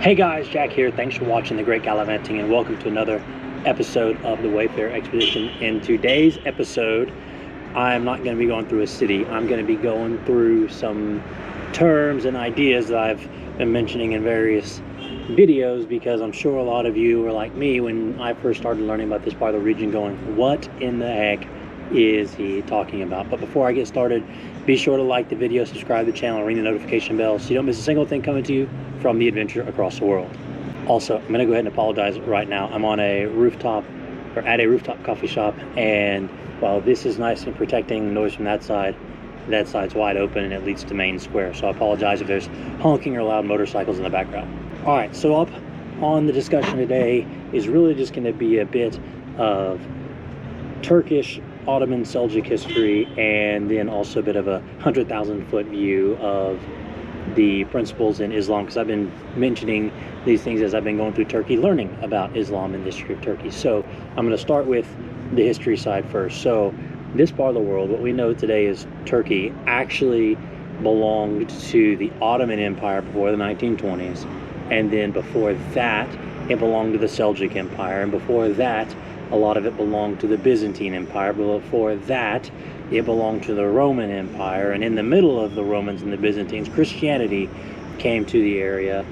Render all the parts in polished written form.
Hey guys, Jack here. Thanks for watching The Great Gallivanting and welcome to another episode of the Wayfarer Expedition. In today's episode, I'm not going to be going through a city. I'm going to be going through some terms and ideas that I've been mentioning in various videos, because I'm sure a lot of you were like me when I first started learning about this part of the region, going, what in the heck is he talking about? But before I get started, be sure to like the video, subscribe to the channel, and ring the notification bell so you don't miss a single thing coming to you from the adventure across the world. Also, I'm going to go ahead and apologize right now. I'm on a rooftop, or at a rooftop coffee shop, and while this is nice and protecting the noise from that side's wide open and it leads to Main Square. So I apologize if there's honking or loud motorcycles in the background. All right, so up on the discussion today is really just going to be a bit of Turkish, Ottoman, Seljuk history, and then also a bit of a 100,000 foot view of the principles in Islam, because I've been mentioning these things as I've been going through Turkey, learning about Islam and the history of Turkey. So I'm going to start with the history side first. So this part of the world, what we know today as Turkey, actually belonged to the Ottoman Empire before the 1920s, and then before that it belonged to the Seljuk Empire, and before that a lot of it belonged to the Byzantine Empire, but before that it belonged to the Roman Empire, and in the middle of the Romans and the Byzantines, Christianity came to the area,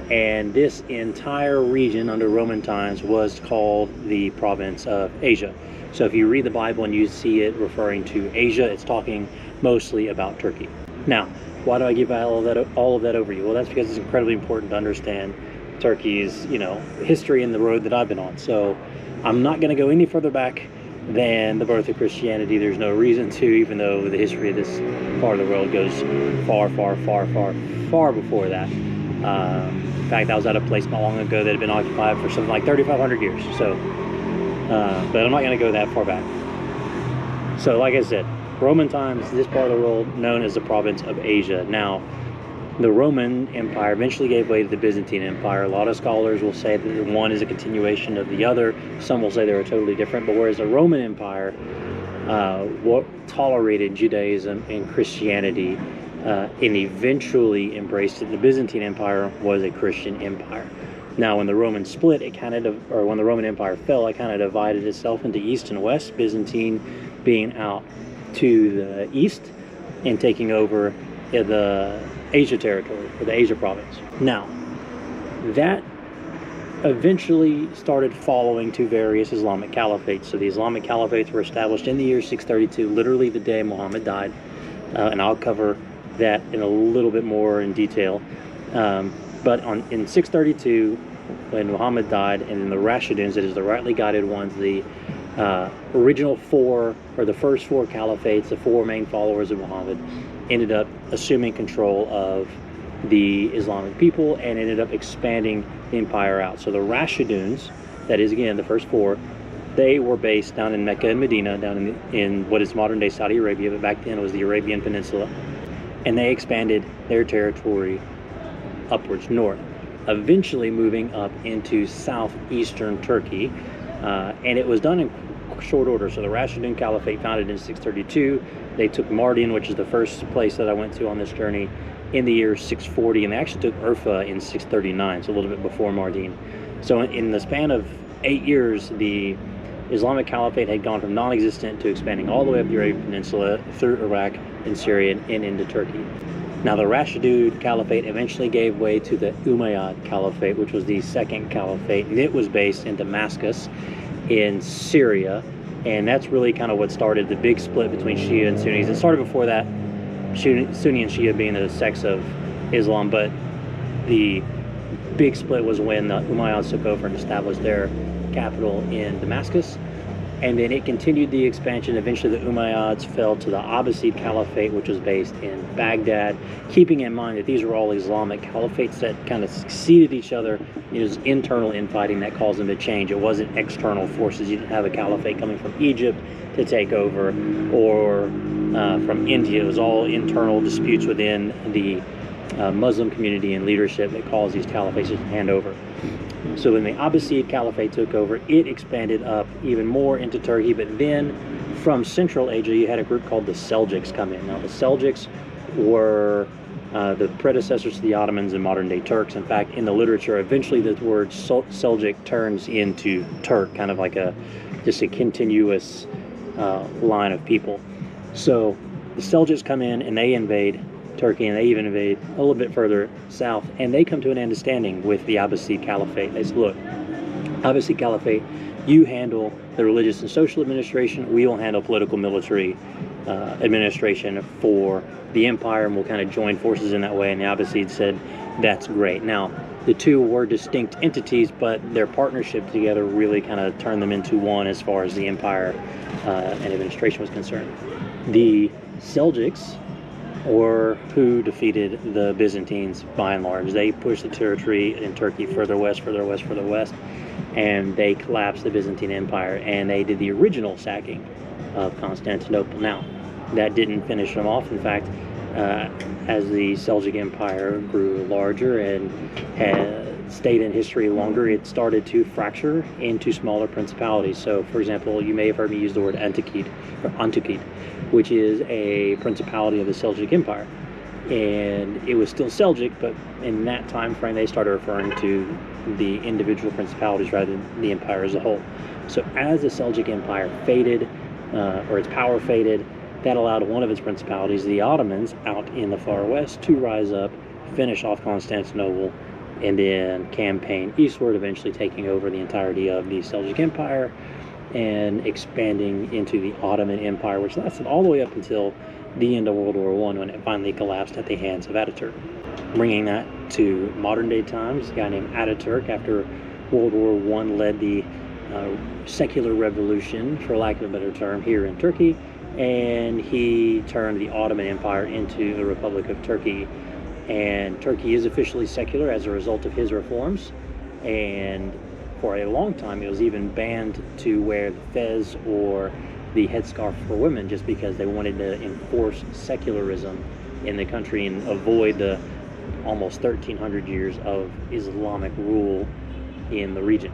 and this entire region under Roman times was called the province of Asia. So if you read the Bible and you see it referring to Asia, it's talking mostly about Turkey. Now, why do I give all of that overview? Well, that's because it's incredibly important to understand Turkey's, history and the road that I've been on. So I'm not going to go any further back than the birth of Christianity. There's no reason to, even though the history of this part of the world goes far, far, far, far, far before that. In fact, I was at a place not long ago that had been occupied for something like 3,500 years. So, but I'm not going to go that far back. So, like I said, Roman times, this part of the world known as the province of Asia. Now, the Roman Empire eventually gave way to the Byzantine Empire. A lot of scholars will say that one is a continuation of the other. Some will say they were totally different. But whereas the Roman Empire tolerated Judaism and Christianity and eventually embraced it, the Byzantine Empire was a Christian empire. Now, when the Romans split, when the Roman Empire fell, it kind of divided itself into East and West, Byzantine being out to the east and taking over the Asia territory, or the Asia province. Now, that eventually started following to various Islamic caliphates. So the Islamic caliphates were established in the year 632, literally the day Muhammad died, and I'll cover that in a little bit more in detail. But in 632, when Muhammad died, and then the Rashiduns, that is the rightly guided ones, the original four, or the first four caliphates, the four main followers of Muhammad, ended up assuming control of the Islamic people and ended up expanding the empire out. So the Rashiduns, that is again the first four, they were based down in Mecca and Medina, down in what is modern day Saudi Arabia, but back then it was the Arabian Peninsula, and they expanded their territory upwards north, eventually moving up into southeastern Turkey, and it was done in short order. So the Rashidun Caliphate, founded in 632, they took Mardin, which is the first place that I went to on this journey, in the year 640, and they actually took Urfa in 639, so a little bit before Mardin. So in the span of 8 years, the Islamic Caliphate had gone from non-existent to expanding all the way up the Arabian Peninsula, through Iraq and Syria, and into Turkey. Now, the Rashidun Caliphate eventually gave way to the Umayyad Caliphate, which was the second caliphate, and it was based in Damascus in Syria, and that's really kind of what started the big split between Shia and Sunnis. It started before that, Sunni and Shia being the sects of Islam, but the big split was when the Umayyads took over and established their capital in Damascus, and then it continued the expansion. Eventually the Umayyads fell to the Abbasid Caliphate, which was based in Baghdad, keeping in mind that these were all Islamic caliphates that kind of succeeded each other. It was internal infighting that caused them to change. It wasn't external forces. You didn't have a caliphate coming from Egypt to take over, or from India. It was all internal disputes within the Muslim community and leadership that caused these caliphates to hand over. So when the Abbasid Caliphate took over, it expanded up even more into Turkey, but then from Central Asia, you had a group called the Suljuks come in. Now, the Suljuks were the predecessors to the Ottomans and modern-day Turks. In fact, in the literature, eventually the word Seljuk turns into Turk, kind of like just a continuous line of people. So the Seljuks come in and they invade Turkey, and they even invade a little bit further south, and they come to an understanding with the Abbasid Caliphate. They say, look, Abbasid Caliphate, you handle the religious and social administration, we will handle political military administration for the empire, and we'll kind of join forces in that way. And the Abbasids said, that's great. Now, the two were distinct entities, but their partnership together really kind of turned them into one as far as the empire and administration was concerned. The Seljuks, or who defeated the Byzantines by and large. They pushed the territory in Turkey further west, and they collapsed the Byzantine Empire, and they did the original sacking of Constantinople. Now, that didn't finish them off. In fact, as the Seljuk Empire grew larger and had stayed in history longer, it started to fracture into smaller principalities. So, for example, you may have heard me use the word Antakit, which is a principality of the Seljuk Empire. And it was still Seljuk, but in that time frame, they started referring to the individual principalities rather than the empire as a whole. So as the Seljuk Empire faded, or its power faded, that allowed one of its principalities, the Ottomans, out in the far west, to rise up, finish off Constantinople, and then campaign eastward, eventually taking over the entirety of the Seljuk Empire and expanding into the Ottoman Empire, which lasted all the way up until the end of World War I, when it finally collapsed at the hands of Ataturk. Bringing that to modern day times, a guy named Ataturk, after World War I, led the secular revolution, for lack of a better term, here in Turkey, and he turned the Ottoman Empire into the Republic of Turkey. And Turkey is officially secular as a result of his reforms, and for a long time it was even banned to wear the fez or the headscarf for women, just because they wanted to enforce secularism in the country and avoid the almost 1,300 years of Islamic rule in the region.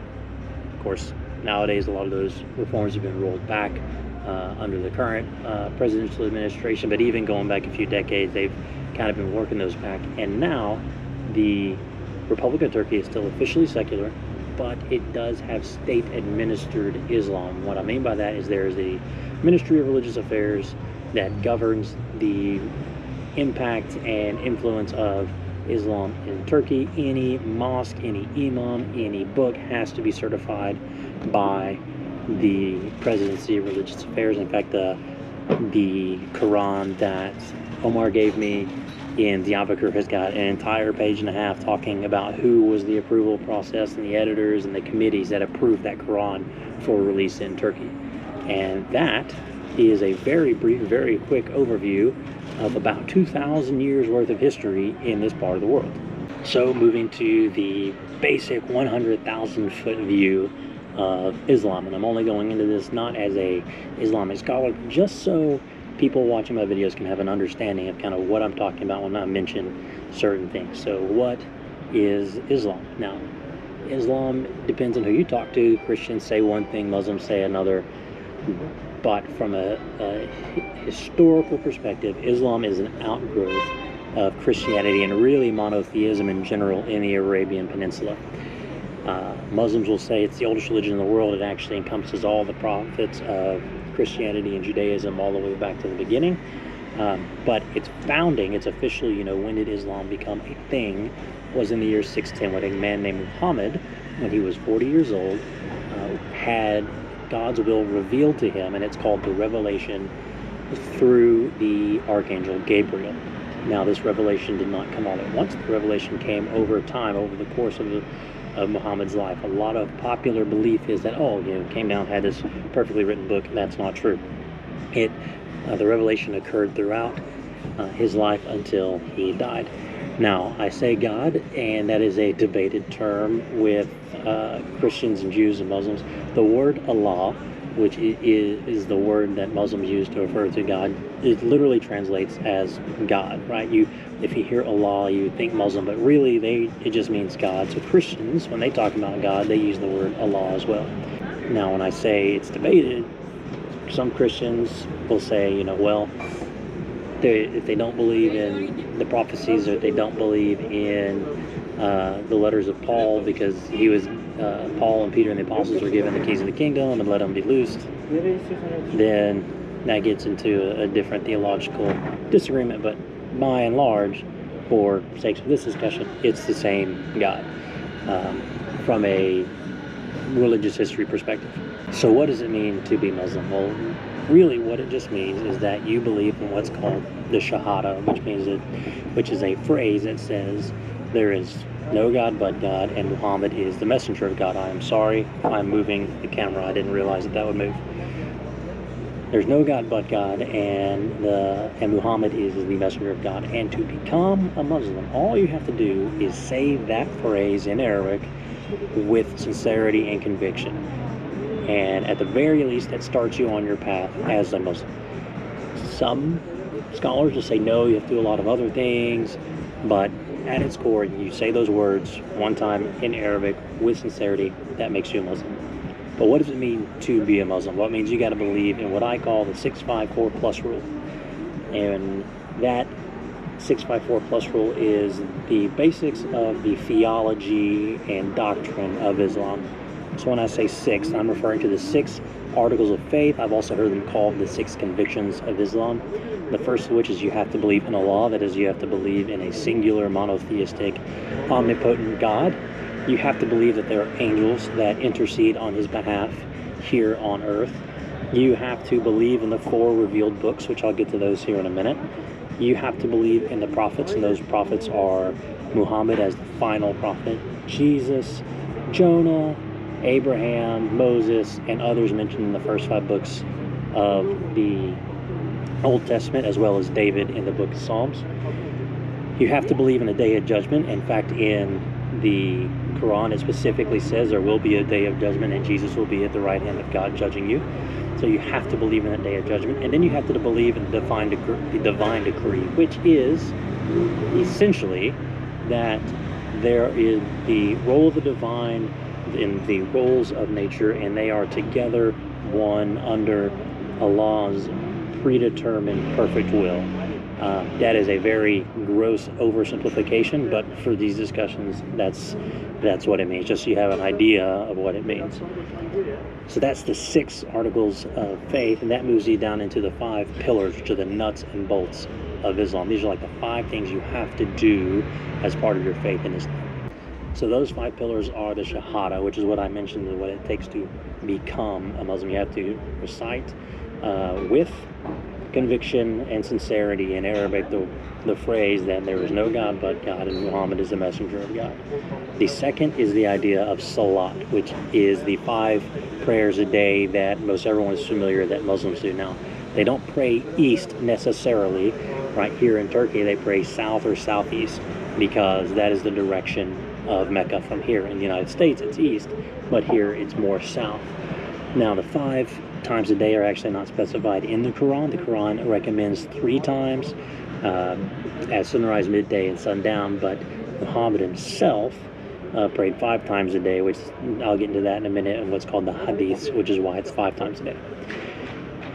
Of course, nowadays a lot of those reforms have been rolled back under the current presidential administration, but even going back a few decades, they've kind of been working those back. And now the Republic of Turkey is still officially secular, but it does have state-administered Islam. What I mean by that is there is the Ministry of Religious Affairs that governs the impact and influence of Islam in Turkey. Any mosque, any imam, any book has to be certified by the Presidency of Religious Affairs. In fact, the Quran that Omar gave me in Diyarbakir has got an entire page and a half talking about who was the approval process and the editors and the committees that approved that Quran for release in Turkey. And that is a very brief, very quick overview of about 2,000 years worth of history in this part of the world. So moving to the basic 100,000 foot view of Islam, and I'm only going into this not as a Islamic scholar, but just so people watching my videos can have an understanding of kind of what I'm talking about when I mention certain things. So what is Islam? Now, Islam depends on who you talk to. Christians say one thing, Muslims say another. But from a historical perspective, Islam is an outgrowth of Christianity and really monotheism in general in the Arabian Peninsula. Muslims will say it's the oldest religion in the world. It actually encompasses all the prophets of Christianity and Judaism all the way back to the beginning. But its founding, its official, when did Islam become a thing, was in the year 610, when a man named Muhammad, when he was 40 years old, had God's will revealed to him, and it's called the revelation through the Archangel Gabriel. Now, this revelation did not come all at once. The revelation came over time, over the course of Muhammad's life. A lot of popular belief is that, came down, had this perfectly written book. That's not true. The revelation occurred throughout his life until he died. Now, I say God, and that is a debated term with Christians and Jews and Muslims. The word Allah, which is the word that Muslims use to refer to God, it literally translates as God, right? If you hear Allah, you think Muslim, but really it just means God. So Christians, when they talk about God, they use the word Allah as well. Now, when I say it's debated, some Christians will say, if they don't believe in the prophecies, or if they don't believe in the letters of Paul, because he was Paul and Peter and the apostles were given the keys of the kingdom and let them be loosed, then that gets into a different theological disagreement. But by and large, for sakes of this discussion, it's the same God from a religious history perspective. So what does it mean to be Muslim? Well, really what it just means is that you believe in what's called the Shahada, which is a phrase that says there is no God but God, and Muhammad is the messenger of God. I am sorry if I'm moving the camera. I didn't realize that would move. There's no God but God, and Muhammad is the messenger of God. And to become a Muslim, all you have to do is say that phrase in Arabic with sincerity and conviction. And at the very least, that starts you on your path as a Muslim. Some scholars will say, no, you have to do a lot of other things, but at its core, you say those words one time in Arabic with sincerity, that makes you a Muslim. But what does it mean to be a Muslim? Well, it means you got to believe in what I call the 654 plus rule. And that 654 plus rule is the basics of the theology and doctrine of Islam. So when I say 6, I'm referring to the 6 articles of faith. I've also heard them called the 6 convictions of Islam. The first of which is you have to believe in Allah. That is, you have to believe in a singular, monotheistic, omnipotent God. You have to believe that there are angels that intercede on his behalf here on earth. You have to believe in the 4 revealed books, which I'll get to those here in a minute. You have to believe in the prophets, and those prophets are Muhammad as the final prophet, Jesus, Jonah, Abraham, Moses, and others mentioned in the first 5 books of the Old Testament, as well as David in the book of Psalms. You have to believe in the day of judgment. In fact, in the Quran, it specifically says there will be a day of judgment and Jesus will be at the right hand of God judging you. So you have to believe in that day of judgment. And then you have to believe in the divine decree, which is essentially that there is the role of the divine in the roles of nature, and they are together one under Allah's predetermined perfect will. That is a very gross oversimplification, but for these discussions, that's what it means, just so you have an idea of what it means. So that's the 6 articles of faith, and that moves you down into the 5 pillars, which are the nuts and bolts of Islam. These are like the 5 things you have to do as part of your faith in Islam. So those 5 pillars are the Shahada, which is what I mentioned, and what it takes to become a Muslim. You have to recite with conviction and sincerity in Arabic the phrase that there is no God but God, and Muhammad is the messenger of God. The second is the idea of Salat, which is the 5 prayers a day that most everyone is familiar that Muslims do now. They don't pray east necessarily. Right here in Turkey, they pray south or southeast, because that is the direction of Mecca from here. In the United States, it's east, but here it's more south. Now, the 5 times a day are actually not specified in the Quran. The Quran recommends 3 times at sunrise, midday, and sundown, but Muhammad himself prayed 5 times a day, which I'll get into that in a minute, and what's called the Hadiths, which is why it's 5 times a day.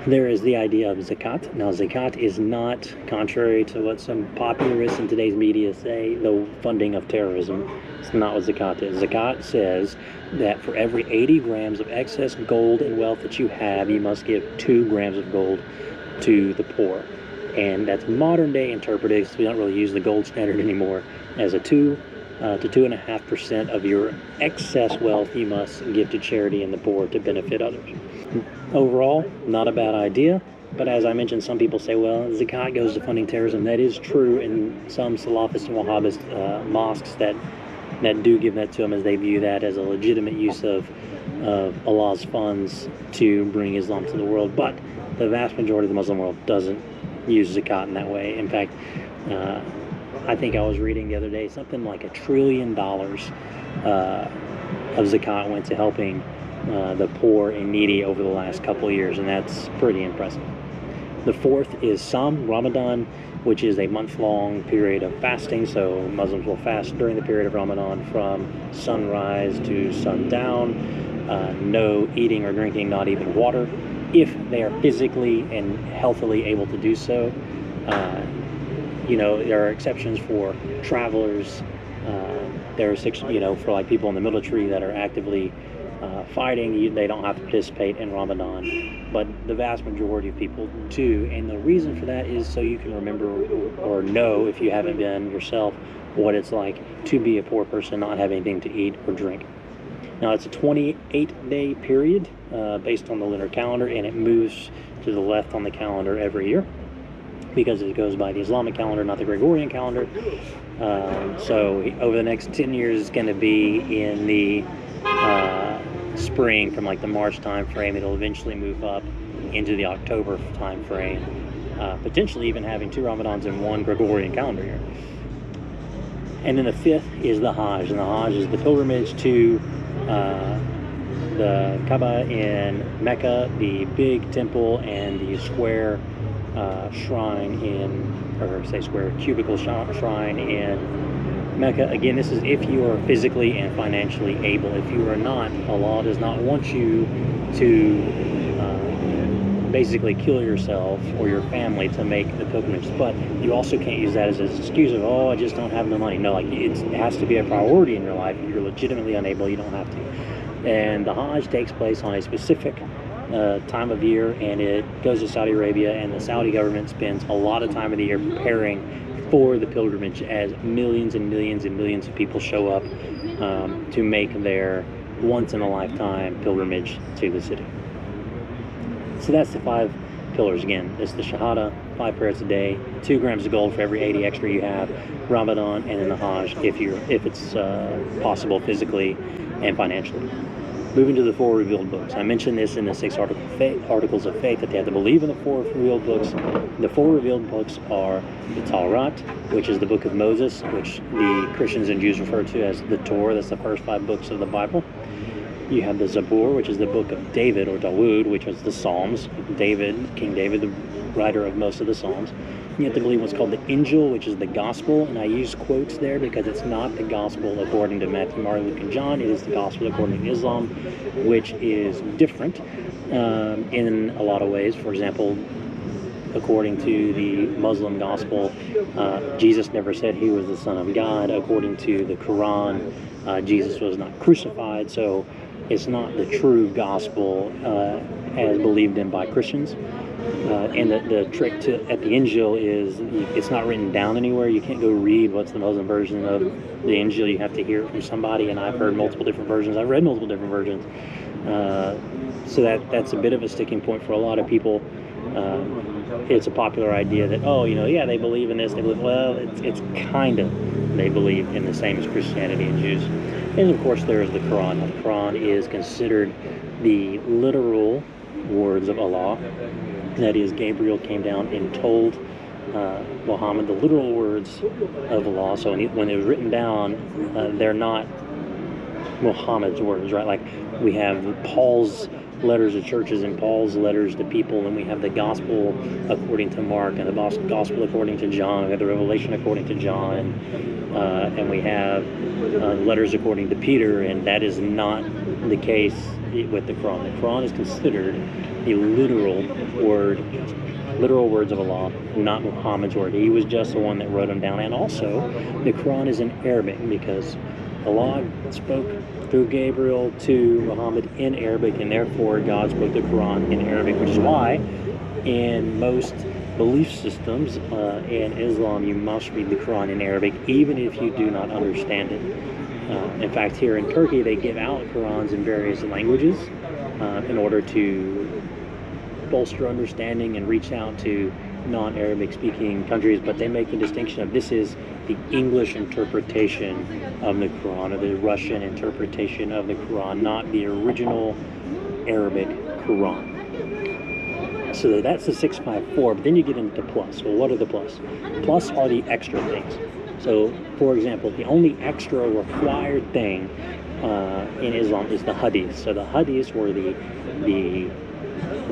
There is the idea of zakat. Now, zakat is not, contrary to what some popularists in today's media say, the funding of terrorism. It's not what zakat is. Zakat says that for every 80 grams of excess gold and wealth that you have, you must give 2 grams of gold to the poor. And that's modern day interpreted, because we don't really use the gold standard anymore, as a 2 to 2.5% of your excess wealth you must give to charity and the poor to benefit others. Overall, not a bad idea, but as I mentioned, some people say, well, zakat goes to funding terrorism. That is true in some Salafist and Wahhabist mosques that do give that to them, as they view that as a legitimate use of Allah's funds to bring Islam to the world. But the vast majority of the Muslim world doesn't use zakat in that way. In fact, I think I was reading the other day, something like $1 trillion of zakat went to helping the poor and needy over the last couple of years, and that's pretty impressive. The 4th is Ramadan, which is a month-long period of fasting. So Muslims will fast during the period of Ramadan from sunrise to sundown. No eating or drinking, not even water, if they are physically and healthily able to do so. There are exceptions for travelers. There are for like people in the military that are actively fighting. They don't have to participate in Ramadan, but the vast majority of people do. And the reason for that is so you can remember or know, if you haven't been yourself, what it's like to be a poor person, not have anything to eat or drink. Now, it's a 28-day period based on the lunar calendar, and it moves to the left on the calendar every year because it goes by the Islamic calendar, not the Gregorian calendar. So over the next 10 years, it's going to be in the spring, from like the March time frame. It'll eventually move up into the October time frame, potentially even having 2 Ramadans in one Gregorian calendar year. And then the 5th is the Hajj, and the Hajj is the pilgrimage to the Kaaba in Mecca, the big temple, and the square shrine square cubicle shrine in Mecca. Again, this is if you are physically and financially able. If you are not, Allah does not want you to basically kill yourself or your family to make the pilgrimage. But you also can't use that as an excuse of, I just don't have the money. No, like it has to be a priority in your life. If you're legitimately unable, you don't have to. And the Hajj takes place on a specific time of year, and it goes to Saudi Arabia, and the Saudi government spends a lot of time of the year preparing for the pilgrimage, as millions and millions and millions of people show up to make their once-in-a-lifetime pilgrimage to the city. So that's the 5 pillars. Again, it's the Shahada, 5 prayers a day, 2 grams of gold for every 80 extra you have, Ramadan, and then the Hajj if it's possible physically and financially. Moving to the 4 revealed books. I mentioned this in the 6 articles of faith, that they have to believe in the 4 revealed books. The 4 revealed books are the Torah, which is the book of Moses, which the Christians and Jews refer to as the Torah. That's the first 5 books of the Bible. You have the Zabur, which is the book of David, or Dawood, which was the Psalms. King David, the writer of most of the Psalms. You have to believe what's called the Injil, which is the Gospel, and I use quotes there because it's not the Gospel according to Matthew, Mark, Luke, and John. It is the Gospel according to Islam, which is different in a lot of ways. For example, according to the Muslim Gospel, Jesus never said he was the Son of God. According to the Quran, Jesus was not crucified, so it's not the true Gospel as believed in by Christians. And the trick at the Injil is it's not written down anywhere. You can't go read what's the Muslim version of the Injil. You have to hear it from somebody, and I've heard multiple different versions. I've read multiple different versions. So that's a bit of a sticking point for a lot of people. It's a popular idea that, they believe in this. They believe, it's kind of, they believe in the same as Christianity and Jews. And of course, there is the Quran. The Quran is considered the literal words of Allah. That is, Gabriel came down and told Muhammad the literal words of Allah. So when it was written down, they're not Muhammad's words, right? Like we have Paul's letters to churches and Paul's letters to people, and we have the Gospel according to Mark, and the Gospel according to John. We have the Revelation according to John, and we have letters according to Peter, and that is not the case with the Quran. The Quran is considered the literal words of Allah, not Muhammad's word. He was just the one that wrote them down. And also, the Quran is in Arabic because Allah spoke through Gabriel to Muhammad in Arabic, and therefore God spoke the Quran in Arabic, which is why in most belief systems in Islam you must read the Quran in Arabic even if you do not understand it. In fact, here in Turkey they give out Qurans in various languages in order to bolster understanding and reach out to non-Arabic speaking countries, but they make the distinction of this is the English interpretation of the Quran, or the Russian interpretation of the Quran, not the original Arabic Quran. So that's the 654, but then you get into plus. Well, what are the plus? Plus are the extra things. So, for example, the only extra required thing in Islam is the Hadiths. So the Hadiths were the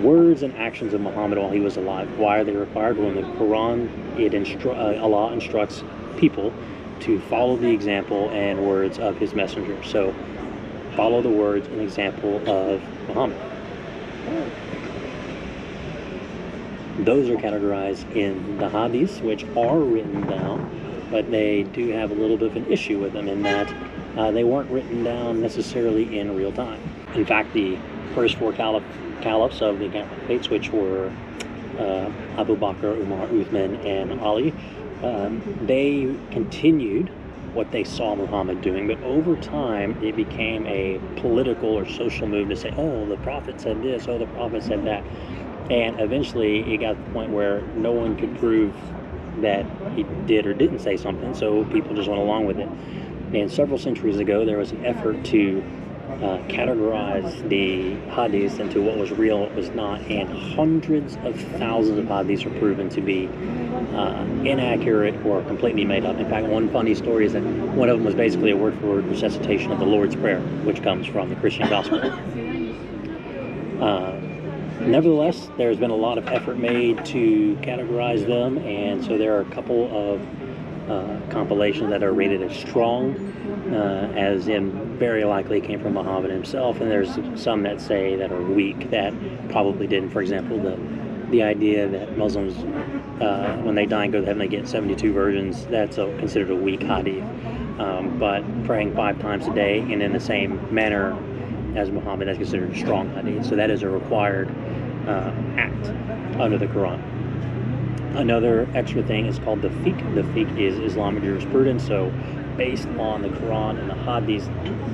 words and actions of Muhammad while he was alive. Why are they required? Well, in the Quran, Allah instructs people to follow the example and words of his messenger. So follow the words and example of Muhammad. Those are categorized in the Hadiths, which are written down, but they do have a little bit of an issue with them in that they weren't written down necessarily in real time. In fact, the first four caliphs of the Caliphates, which were Abu Bakr, Umar, Uthman, and Ali, they continued what they saw Muhammad doing, but over time it became a political or social move to say, oh, the Prophet said this, oh, the Prophet said that. And eventually it got to the point where no one could prove that he did or didn't say something, so people just went along with it. And several centuries ago, there was an effort to categorize the hadiths into what was real and what was not, and hundreds of thousands of hadiths were proven to be inaccurate or completely made up. In fact, one funny story is that one of them was basically a word-for-word recitation of the Lord's Prayer, which comes from the Christian gospel. Nevertheless, there's been a lot of effort made to categorize them, and so there are a couple of compilations that are rated as strong, as in very likely came from Muhammad himself, and there's some that say that are weak that probably didn't. For example, the idea that Muslims, when they die and go to heaven, they get 72 virgins, that's considered a weak hadith. But praying 5 times a day and in the same manner as Muhammad, that's considered a strong hadith. So that is a required act under the Quran. Another extra thing is called the fiqh. The fiqh is Islamic jurisprudence. So based on the Quran and the hadiths,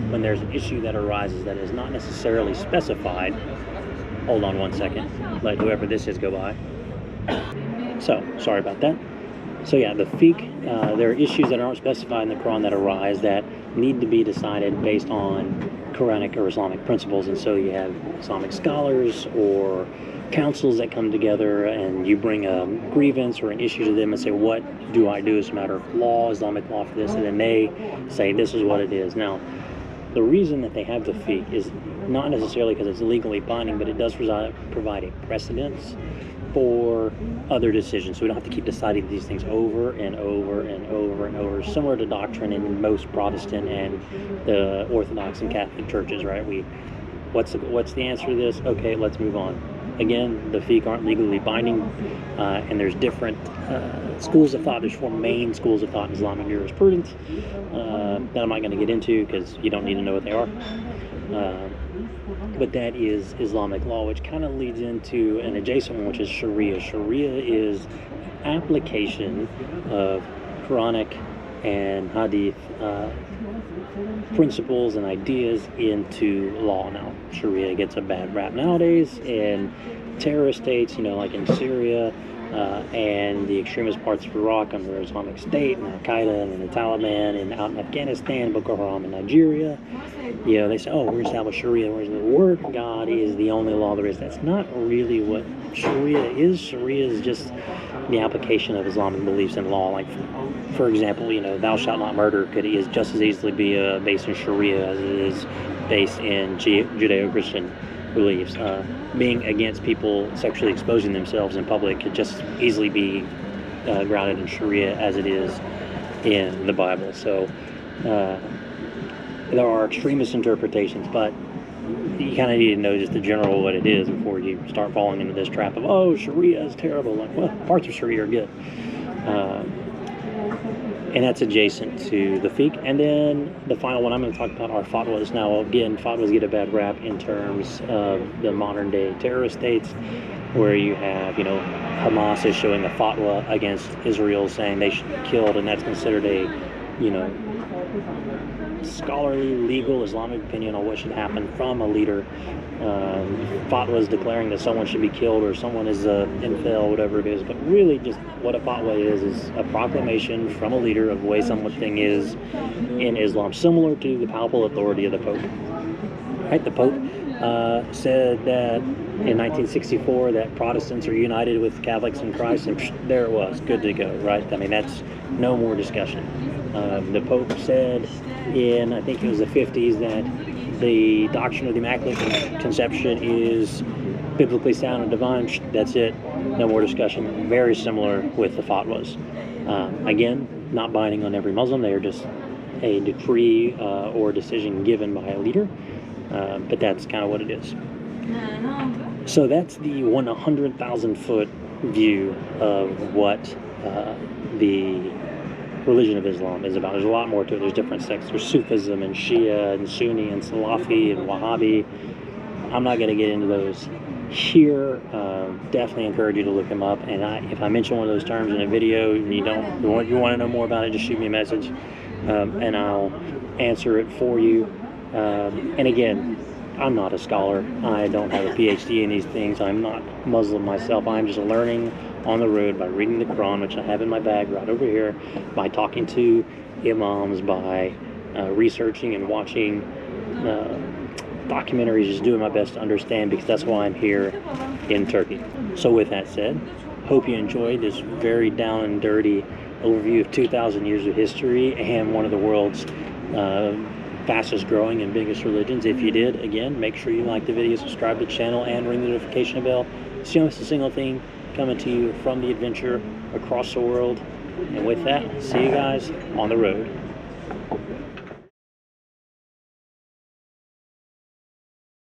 when there's an issue that arises that is not necessarily specified, hold on one second, let whoever this is go by. So, sorry about that. So yeah, the fiqh, there are issues that aren't specified in the Quran that arise that need to be decided based on Quranic or Islamic principles, and so you have Islamic scholars or councils that come together, and you bring a grievance or an issue to them and say, what do I do as a matter of law, Islamic law for this, and then they say this is what it is. Now, the reason that they have the fiqh is not necessarily because it's legally binding, but it does provide a precedence for other decisions, so we don't have to keep deciding these things over and over and over and over, similar to doctrine in most Protestant and the Orthodox and Catholic churches, right? What's the answer to this? Okay, let's move on. Again, the fiqh aren't legally binding, and there's different schools of thought. There's 4 main schools of thought in Islamic jurisprudence that I'm not going to get into because you don't need to know what they are. But that is Islamic law, which kind of leads into an adjacent one, which is Sharia. Sharia is application of Quranic and Hadith principles and ideas into law. Now, Sharia gets a bad rap nowadays in terrorist states, like in Syria and the extremist parts of Iraq under Islamic State and Al-Qaeda and the Taliban, and out in Afghanistan, Boko Haram in Nigeria. They say, oh, we're established Sharia, whereas the word of God is the only law there is. That's not really what Sharia is. Sharia is just the application of Islamic beliefs in law. Like, for example, thou shalt not murder is just as easily be based in Sharia as it is based in Judeo-Christian beliefs. Being against people sexually exposing themselves in public could just easily be grounded in Sharia as it is in the Bible. So there are extremist interpretations, but you kind of need to know just the general what it is before you start falling into this trap of, oh, Sharia is terrible. Like, well, parts of Sharia are good. And that's adjacent to the fiqh. And then the final one I'm going to talk about are fatwas. Now, again, fatwas get a bad rap in terms of the modern day terrorist states, where you have, Hamas is showing a fatwa against Israel saying they should be killed, and that's considered a, scholarly, legal, Islamic opinion on what should happen from a leader. Fatwas declaring that someone should be killed or someone is infidel, whatever it is. But really, just what a fatwa is a proclamation from a leader of the way something is in Islam, similar to the palpable authority of the Pope. Right? The Pope said that in 1964 that Protestants are united with Catholics in Christ, and there it was, good to go, right? I mean, that's no more discussion. The Pope said in, I think it was the 50s, that the doctrine of the Immaculate Conception is biblically sound and divine. That's it, no more discussion. Very similar with the fatwas. Again, not binding on every Muslim. They are just a decree or decision given by a leader. But that's kind of what it is. So that's the 100,000 foot view of what the religion of Islam is about. There's a lot more to it. There's different sects. There's Sufism and Shia and Sunni and Salafi and Wahhabi. I'm not going to get into those here. Definitely encourage you to look them up. And if I mention one of those terms in a video and you want to know more about it, just shoot me a message, and I'll answer it for you. And again, I'm not a scholar. I don't have a PhD in these things. I'm not Muslim myself. I'm just learning on the road by reading the Quran, which I have in my bag right over here, by talking to imams, by researching and watching documentaries, just doing my best to understand, because that's why I'm here in Turkey. So with that said, hope you enjoyed this very down and dirty overview of 2,000 years of history and one of the world's fastest growing and biggest religions. If you did, again, make sure you like the video, subscribe to the channel, and ring the notification bell so you don't miss a single thing coming to you from the adventure across the world. And with that, see you guys on the road.